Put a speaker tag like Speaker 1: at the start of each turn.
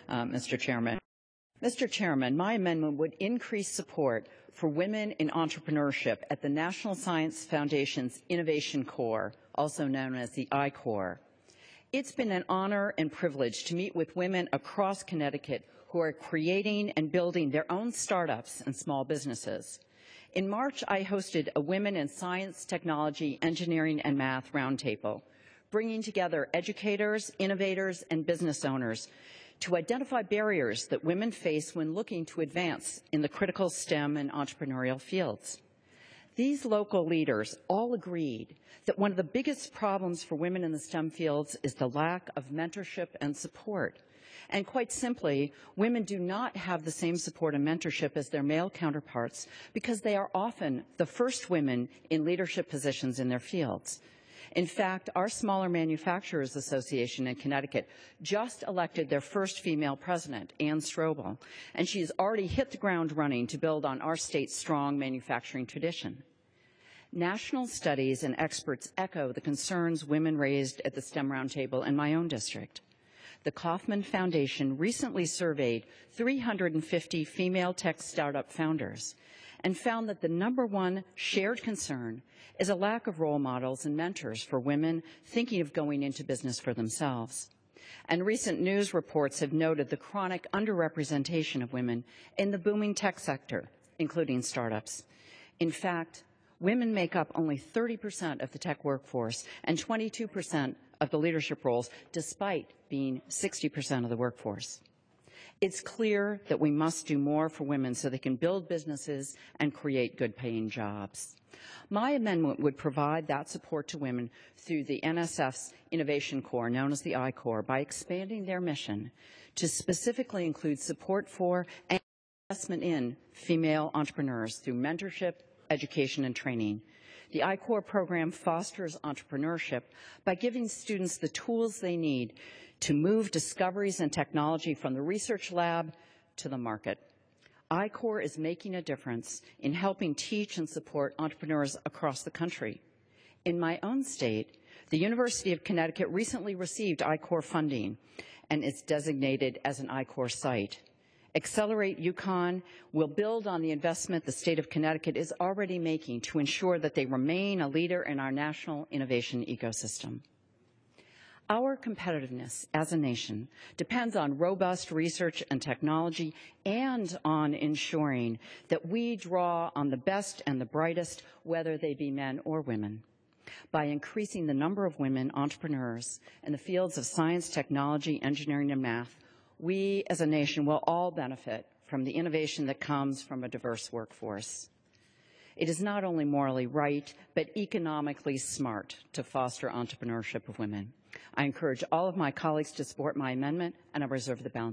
Speaker 1: Mr. Chairman. Mr. Chairman, my amendment would increase support for women in entrepreneurship at the National Science Foundation's Innovation Corps, also known as the I-Corps. It's been an honor and privilege to meet with women across Connecticut who are creating and building their own startups and small businesses. In March, I hosted a Women in Science, Technology, Engineering, and Math roundtable, bringing together educators, innovators, and business owners to identify barriers that women face when looking to advance in the critical STEM and entrepreneurial fields. These local leaders all agreed that one of the biggest problems for women in the STEM fields is the lack of mentorship and support. And quite simply, women do not have the same support and mentorship as their male counterparts because they are often the first women in leadership positions in their fields. In fact, our Smaller Manufacturers Association in Connecticut just elected their first female president, Ann Strobel, and she has already hit the ground running to build on our state's strong manufacturing tradition. National studies and experts echo the concerns women raised at the STEM Roundtable in my own district. The Kauffman Foundation recently surveyed 350 female tech startup founders and found that the #1 shared concern is a lack of role models and mentors for women thinking of going into business for themselves. And recent news reports have noted the chronic underrepresentation of women in the booming tech sector, including startups. In fact, women make up only 30% of the tech workforce and 22% of the leadership roles, despite being 60% of the workforce. It's clear that we must do more for women so they can build businesses and create good-paying jobs. My amendment would provide that support to women through the NSF's Innovation Corps, known as the I-Corps, by expanding their mission to specifically include support for and investment in female entrepreneurs through mentorship, education, and training. The I-Corps program fosters entrepreneurship by giving students the tools they need to move discoveries and technology from the research lab to the market. I-Corps is making a difference in helping teach and support entrepreneurs across the country. In my own state, the University of Connecticut recently received I-Corps funding and is designated as an I-Corps site. Accelerate UConn will build on the investment the state of Connecticut is already making to ensure that they remain a leader in our national innovation ecosystem. Our competitiveness as a nation depends on robust research and technology and on ensuring that we draw on the best and the brightest, whether they be men or women. By increasing the number of women entrepreneurs in the fields of science, technology, engineering, and math, we as a nation will all benefit from the innovation that comes from a diverse workforce. It is not only morally right, but economically smart to foster entrepreneurship of women. I encourage all of my colleagues to support my amendment, and I reserve the balance.